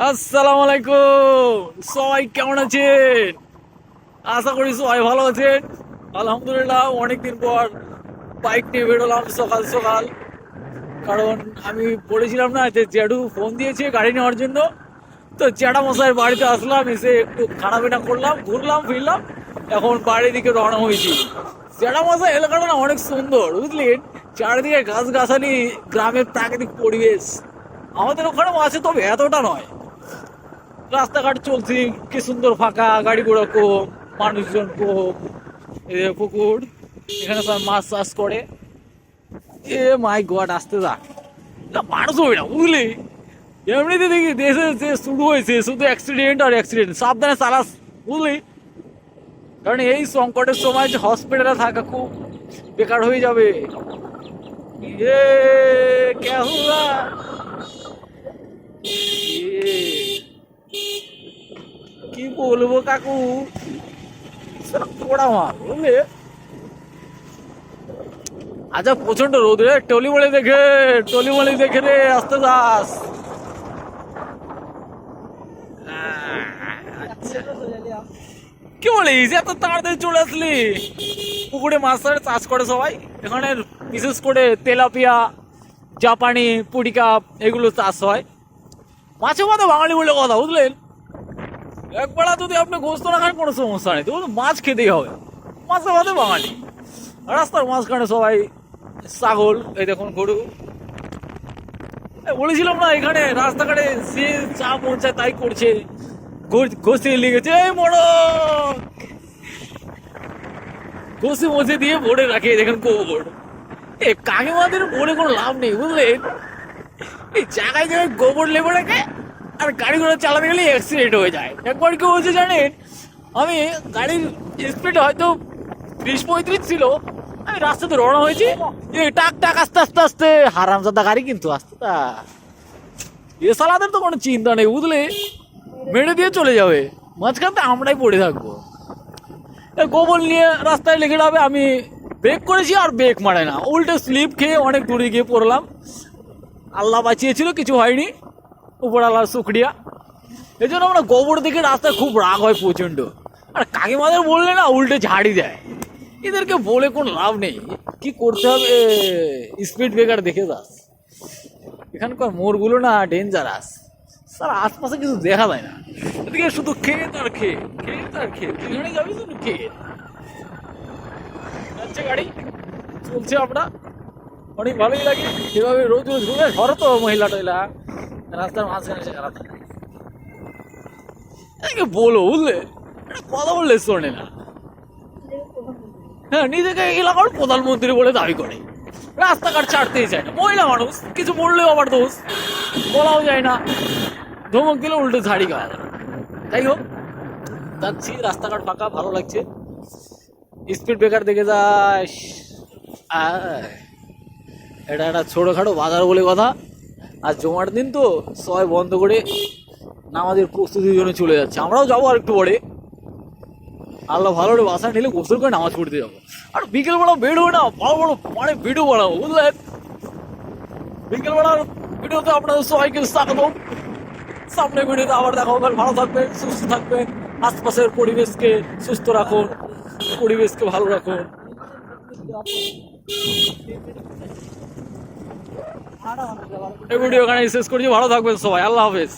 আসসালামু আলাইকুম। সবাই কেমন আছেন? আশা করি সবাই ভালো আছেন। আলহামদুলিল্লাহ, অনেকদিন পর বাইক নিয়ে বেরোলাম সকাল সকাল। কারণ আমি বলেছিলাম না যে জেঠু ফোন দিয়েছে গাড়ি নেওয়ার জন্য। তো জ্যাঠা মশাইয়ের বাড়িতে আসলাম, এসে একটু খানা পিনা করলাম, ঘুরলাম ফিরলাম, এখন বাড়ির দিকে রওনা হয়েছি। জ্যাঠা মশাই এলাকাটা না অনেক সুন্দর, বুঝলেন? চারিদিকে গাছগাছালি, গ্রামের প্রাকৃতিক পরিবেশ। আমাদের ওখানেও আছে, তবে এতটা নয়। রাস্তাঘাট চলছি, কি সুন্দর ফাঁকা, গাড়ি ঘোড়া কম, মানুষজন কম। এই যে পুকুর, এখানে সব মাছ চাষ করে। এ মাই গড, আসতে যা, না মানুষ হবে না, বুঝলি? এমনিতে দেখি দেশে যে শুরু হয়েছে শুধু অ্যাক্সিডেন্ট আর অ্যাক্সিডেন্ট, সাবধানে চালাস, বুঝলি? কারণ এই সংকটের সময় যে হসপিটালে থাকা খুব বেকার হয়ে যাবে। এ ক্যা হুয়া? কি বলবো কাকু, পোড়া মাল, বুঝলে? আচ্ছা, প্রচন্ড রোদ রে, টলিমলি দেখে রে আসতে যাস। আচ্ছা, কি বলিস, এত তাড়াতাড়ি চলে আসলি? পুকুরে মাছ চাষ করে সবাই এখানে, বিশেষ করে তেলাপিয়া, জাপানি, পুডিকাপ, এগুলো চাষ হয়। মাছে মাথা বাঙালি বলে কথা, বুঝলেন? একবেলা যদি আপনি গোস্ত না খান কোনো সমস্যা নেই, তবু মাছ খেতেই হবে। মাছে মাথা বাঙালি। রাস্তার মাঝখানে সবাই ছাগল, এই দেখুন গরু। বলেছিলাম না, এখানে রাস্তাঘাটে যে যা মন চায় তাই করছে, ঘষে লেগেছে। এই মোড়ক ঘষে মজে দিয়ে ভরে রাখে, দেখেন গোবর। এ কাকিমাদের বলে কোনো লাভ নেই, বুঝলেন? এই জায়গায় জায়গায় গোবর লেবে রাখে, আর গাড়ি ঘোড়া চালাতে গেলে অ্যাক্সিডেন্ট হয়ে যায়। একবার কি হয়েছে জানেন? আমি গাড়ির স্পিড হয়তো 30-35 ছিল, আমি রাস্তাতে রওনা হয়েছি, টাক টাক আস্তে আস্তে আস্তে, হারামজাদা গাড়ি কিন্তু আস্তে। এ সালাদের তো কোনো চিন্তা নেই, বুঝলে? মেরে দিয়ে চলে যাবে, মাঝখানতে আমরাই পড়ে থাকবো। গোবর নিয়ে রাস্তায় লেগে যাবে। আমি ব্রেক করেছি আর ব্রেক মারে না, উল্টে স্লিপ খেয়ে অনেক দূরে গিয়ে পড়লাম। আল্লাহ বাঁচিয়েছিল, কিছু হয়নি, উপর আল্লাহর শুক্রিয়া। এই জন্য আমরা গোবর দেখে রাস্তায় খুব রাগ হয় প্রচন্ড। আর কাকিমাদের বললে না উল্টে ঝাড়ি দেয়। এদেরকে বলে কোনো লাভ নেই, কি করতে হবে? স্পিড ব্রেকার দেখে যাস। এখানকার মোড়গুলো না ডেঞ্জারাস, স্যার আশপাশে কিছু দেখা যায় না, এদিকে শুধু ক্ষেত আর ক্ষেত, ক্ষেত আর ক্ষেত। যেখানে যাবি শুধু ক্ষেত। যাচ্ছে গাড়ি, চলছে আমরা, অনেক ভালোই লাগে এভাবে রোজ রোজ ঘুরে। ঘরে তো মহিলা টহিলা রাস্তার মাঝখানে এসে খারাপ থাকে, এদিকে বলো, বুঝলে? কথা বললে শোনে না। হ্যাঁ, নিজেকে এলাকার প্রধানমন্ত্রী বলে দাবি করে, রাস্তাঘাট ছাড়তেই চায় না। মহিলা মানুষ, কিছু বললেও আবার দোষ, বলাও যায় না, ধমক দিলে উল্টো ঝাড়ি খাওয়া যায়। যাই হোক, যাচ্ছি, রাস্তাঘাট ফাঁকা, ভালো লাগছে। স্পিড ব্রেকার দেখে যাস। এটা একটা ছোটোখাটো বাজার বলে কথা। আর জমার দিন তো সবাই বন্ধ করে নামাজের প্রস্তুতির জন্য চলে যাচ্ছে। আমরাও যাবো আর একটু পরে, আল্লাহ ভালো করে বাসা নিলে গোসল করে নামাজ পড়তে যাবো। আর বিকেলবেলা বেরোবো না, বড় বড় মানে ভিডিও বানাবো, বুঝলেন? বিকেলবেলার ভিডিওতে আপনাদের সবাইকে স্বাগত। সামনে ভিডিওতে আবার দেখা হবে। ভালো থাকবেন, সুস্থ থাকবেন, আশপাশের পরিবেশকে সুস্থ রাখুন, পরিবেশকে ভালো রাখুন। এই ভিডিও এখানে শেষ করছি, ভালো থাকবেন সবাই, আল্লাহ হাফেজ।